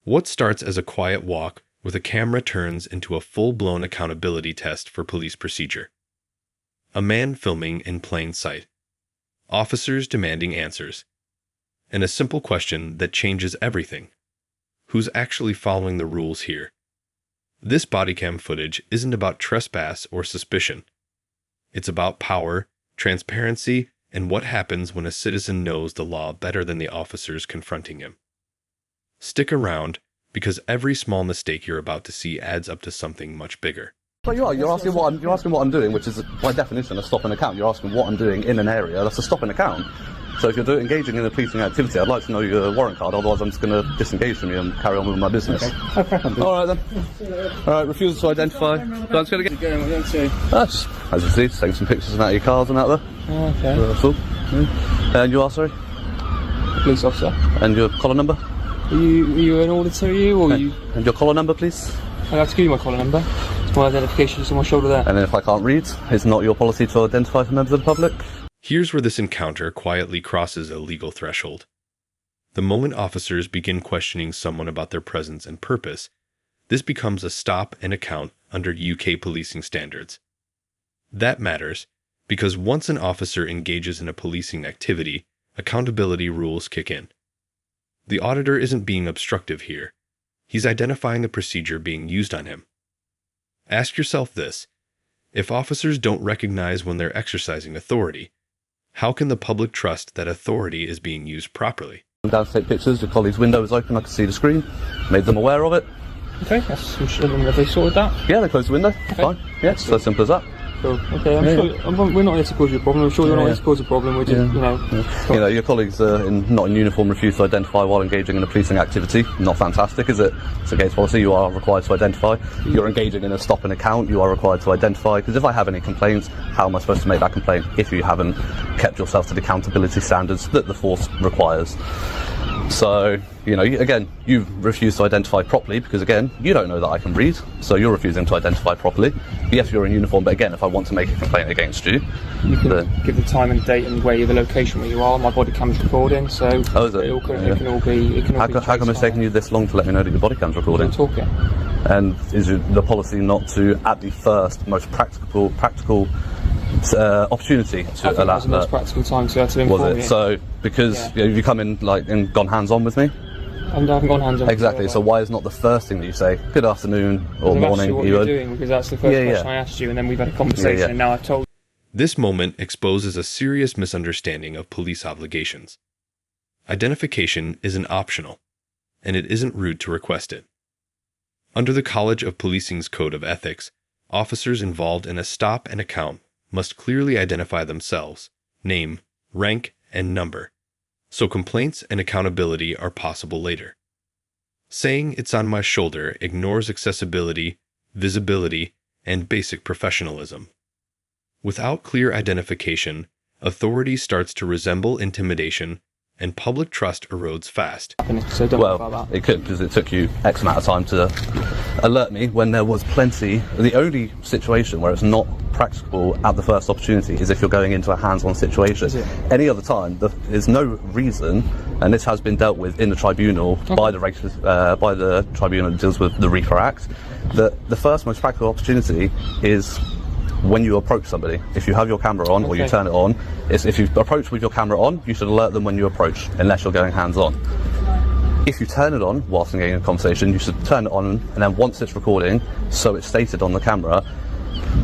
What starts as a quiet walk with a camera turns into a full-blown accountability test for police procedure. A man filming in plain sight. Officers demanding answers. And a simple question that changes everything. Who's actually following the rules here? This bodycam footage isn't about trespass or suspicion. It's about power, transparency, and what happens when a citizen knows the law better than the officers confronting him. Stick around, because every small mistake you're about to see adds up to something much bigger. Well, you're asking what I'm doing, which is by definition a stop and account. You're asking what I'm doing in an area. That's a stop and account. So if you're engaging in a policing activity, I'd like to know your warrant card. Otherwise, I'm just going to disengage from you and carry on with my business. Okay. All right then. All right. Refusal to identify. That's good again. As you see, taking some pictures of your cars and out there. Oh, okay. That's all. Yeah. And you are, sorry? Police officer. And your collar number? Are you an auditor, or are you? And your collar number, please? I have to give you my collar number. It's my identification, it's on my shoulder there. And then if I can't read, it's not your policy to identify for members of the public? Here's where this encounter quietly crosses a legal threshold. The moment officers begin questioning someone about their presence and purpose, this becomes a stop and account under UK policing standards. That matters because once an officer engages in a policing activity, accountability rules kick in. The auditor isn't being obstructive here. He's identifying a procedure being used on him. Ask yourself this: if officers don't recognize when they're exercising authority, how can the public trust that authority is being used properly? I'm down to take pictures. Your colleague's window is open. I can see the screen. Made them aware of it. Okay, have they sorted that? Yeah, they closed the window. Okay. Fine. Yeah, it's so simple as that. Cool. Okay, I'm sure we're not here to cause you a problem. I'm sure you're not here to cause a problem. We're just, your colleagues not in uniform refuse to identify while engaging in a policing activity. Not fantastic, is it? It's against policy. You are required to identify. You're engaging in a stop and account. You are required to identify. Because if I have any complaints, how am I supposed to make that complaint if you haven't kept yourself to the accountability standards that the force requires? So, again, you refuse to identify properly because, again, you don't know that I can read, so you're refusing to identify properly. Yes, you're in uniform, but again, if I want to make a complaint against you... You can give the time and date and where the location where you are. My body cam's recording, so it can all be... How come it's taken you this long to let me know that your body cam's recording? I'm talking. And is the policy not to, at the first, most practical opportunity to allow that? That was the most practical time to inform you. Was it? So, because you come in and gone hands-on with me? I haven't gone hands-on. Exactly, so why is not the first thing that you say, good afternoon or morning? What you're doing, because that's the first question I asked you, and then we've had a conversation, and now I've told you. This moment exposes a serious misunderstanding of police obligations. Identification isn't optional, and it isn't rude to request it. Under the College of Policing's Code of Ethics, officers involved in a stop and account must clearly identify themselves, name, rank, and number, so complaints and accountability are possible later. Saying it's on my shoulder ignores accessibility, visibility, and basic professionalism. Without clear identification, authority starts to resemble intimidation, and public trust erodes fast. So don't worry about that. It could, because it took you X amount of time to alert me when there was plenty. The only situation where it's not practicable at the first opportunity is if you're going into a hands-on situation. Any other time, there's no reason, and this has been dealt with in the tribunal by the tribunal that deals with the Reaper Act, that the first most practical opportunity is when you approach somebody. If you have your camera on or you turn it on, if you approach with your camera on, you should alert them when you approach, unless you're going hands-on. If you turn it on whilst engaging in a conversation, you should turn it on, and then once it's recording, so it's stated on the camera,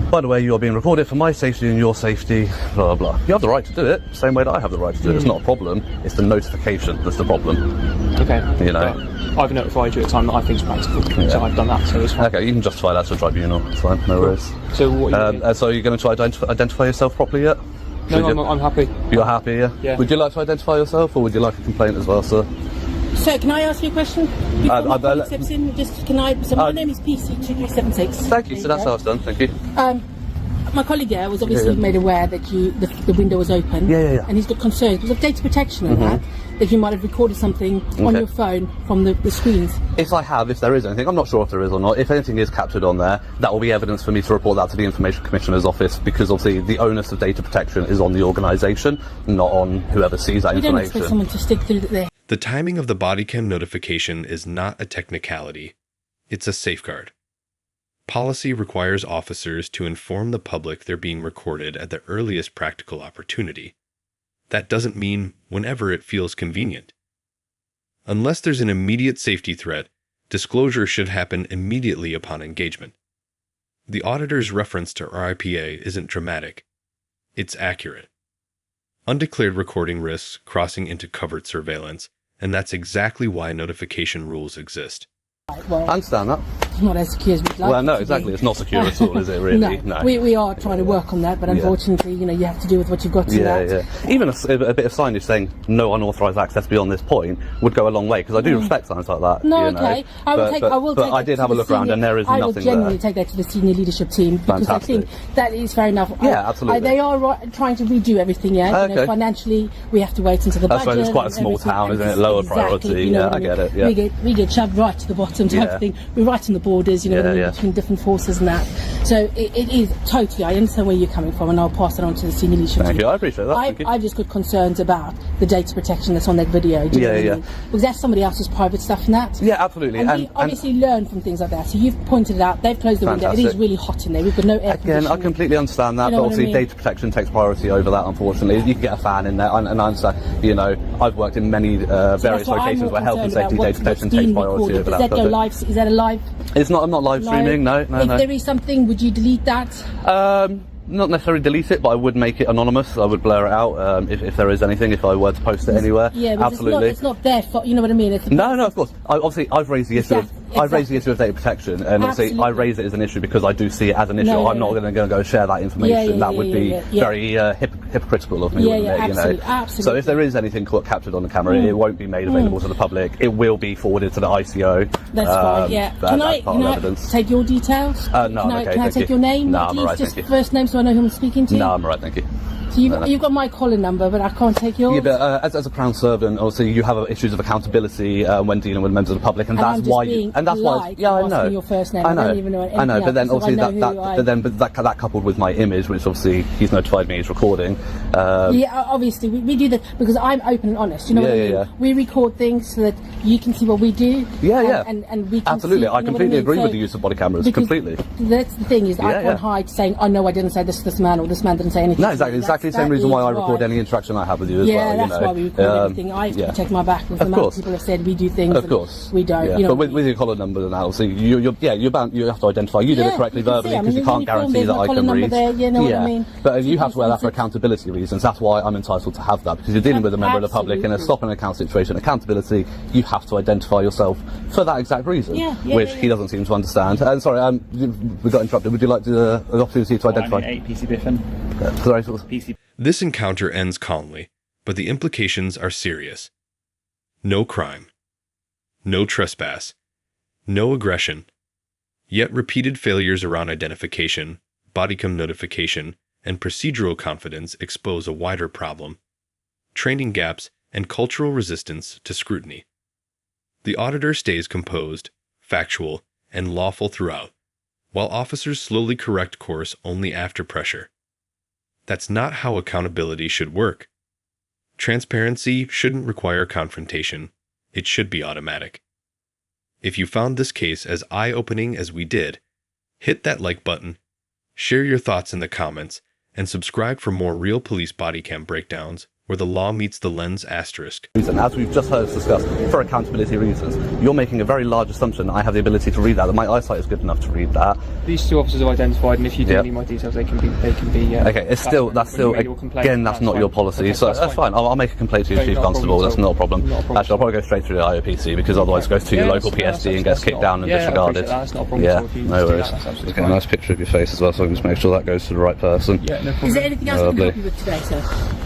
by the way, you are being recorded for my safety and your safety, blah, blah, blah. You have the right to do it, same way that I have the right to do it. It's not a problem. It's the notification that's the problem. Okay. I've notified you at a time that I think is practical, so I've done that, so it's fine. Okay, you can justify that to a tribunal. It's fine, no worries. So what are you so are you going to try to identify yourself properly yet? No, I'm happy. You're happy, yeah? Yeah. Would you like to identify yourself, or would you like a complaint as well, sir? So, can I ask you a question? Before my colleague steps in, my name is PC2376. Thank you, so that's how it's done, thank you. My colleague here was obviously made aware that the window was open. Yeah. And he's got concerns because of data protection and that you might have recorded something on your phone from the screens. If there is anything, I'm not sure if there is or not. If anything is captured on there, that will be evidence for me to report that to the Information Commissioner's office, because obviously the onus of data protection is on the organisation, not on whoever sees that information. You don't expect someone to stick through there. The timing of the body cam notification is not a technicality, it's a safeguard. Policy requires officers to inform the public they're being recorded at the earliest practical opportunity. That doesn't mean whenever it feels convenient. Unless there's an immediate safety threat, disclosure should happen immediately upon engagement. The auditor's reference to RIPA isn't dramatic. It's accurate. Undeclared recording risks crossing into covert surveillance, and that's exactly why notification rules exist. Well, I understand that. it's not as secure as we'd like. Well, no, it to exactly. be. It's not secure at all, is it? Really? No. We are trying to work on that, but unfortunately, you know, you have to do with what you've got to that. Yeah. Even a bit of signage saying no unauthorised access beyond this point would go a long way, because I do respect signs like that. No, you know. okay. I will take But I did have a look around, and there is I will nothing genuinely there. take that to the senior leadership team, because Fantastic. I think that is fair enough. Yeah, absolutely. They are trying to redo everything. Yeah, you know, Okay. financially, we have to wait until the That's budget. why it's quite a and small everything, town, and isn't it? Lower exactly, priority. you know Yeah, what I get it. Yeah. We get shoved right to the bottom type of thing. We're right on the borders, you know, what I mean, between different forces and that. So it is totally. I understand where you're coming from, and I'll pass it on to the senior leadership. Thank you. I appreciate that. Thank you. I've just got concerns about the data protection that's on that video. Do you know what I mean? Because that's somebody else's private stuff and that. Yeah, absolutely. And we obviously learn from things like that. So you've pointed it out. They've closed the window. It is really hot in there. We've got no air Again, I completely understand that, You know but what I obviously mean? data protection takes priority over that, unfortunately. You can get a fan in there, and I understand, you know, I've worked in many various locations where health and safety data protection takes priority over that. Does that go live? Is that a live? It's not, I'm not live streaming, no. If there is something, would you delete that? Not necessarily delete it, but I would make it anonymous. I would blur it out if there is anything, if I were to post it anywhere. Yeah, but absolutely. it's not their fault, you know what I mean? It's No, of course. Obviously, I've raised the issue. I've raised the issue of data protection, and obviously I raise it as an issue because I do see it as an issue. I'm not going to go share that information. That would be very hypocritical of me, wouldn't it? Absolutely, you know? absolutely. So if there is anything captured on the camera, it won't be made available to the public. It will be forwarded to the ICO. That's fine. Yeah. Can I take your details? No, I'm okay. Can I take your name? No, I'm alright. Just Thank you. first name, so I know who I'm speaking to. No, I'm alright. Thank you. So you've got my calling number, but I can't take yours. Yeah, but as a Crown servant, obviously you have issues of accountability when dealing with members of the public, and that's why. Yeah, I know. Your first name. I know. I don't even know I know, but then else, so obviously that coupled with my image, which obviously he's notified me is recording. Yeah, obviously we do that because I'm open and honest. You know what I mean? Yeah. We record things so that you can see what we do. Yeah. And we can absolutely. See, I completely agree with the use of body cameras. Completely. That's the thing is I can't hide saying, oh no, I didn't say this to this man, or this man didn't say anything. No, exactly the same reason why I record any interaction I have with you as well. Yeah, that's why we record everything. I have to protect my back with the amount of people have said we do things. Of course, we don't. Yeah. You know, but with your collar number now, so you have to identify. You did it correctly verbally because you can't guarantee that I can read. You know what I mean? But you have to wear that for accountability reasons. That's why I'm entitled to have that, because you're dealing with a member of the public in a stop and account situation. Accountability, you have to identify yourself for that exact reason, which he doesn't seem to understand. And sorry, we got interrupted. Would you like the opportunity to identify? PC Biffin. Sorry. PC. This encounter ends calmly, but the implications are serious. No crime. No trespass. No aggression. Yet repeated failures around identification, bodycam notification, and procedural confidence expose a wider problem: training gaps and cultural resistance to scrutiny. The auditor stays composed, factual, and lawful throughout, while officers slowly correct course only after pressure. That's not how accountability should work. Transparency shouldn't require confrontation. It should be automatic. If you found this case as eye-opening as we did, hit that like button, share your thoughts in the comments, and subscribe for more real police body cam breakdowns where the law meets the lens asterisk. As we've just heard us discuss, for accountability reasons, you're making a very large assumption that I have the ability to read that my eyesight is good enough to read that. These two officers are identified, and if you do need my details, they can be. Okay, that's still again, that's not your policy, okay, so that's fine. I'll make a complaint to your chief constable. That's not a problem. Actually, I'll probably go straight through the IOPC because otherwise it goes to your local PSD and gets kicked down and disregarded. That's not a problem. Yeah, no worries. Just get a nice picture of your face as well, so I can just make sure that goes to the right person. Yeah, no problem. Is there anything else I can help you with today, sir?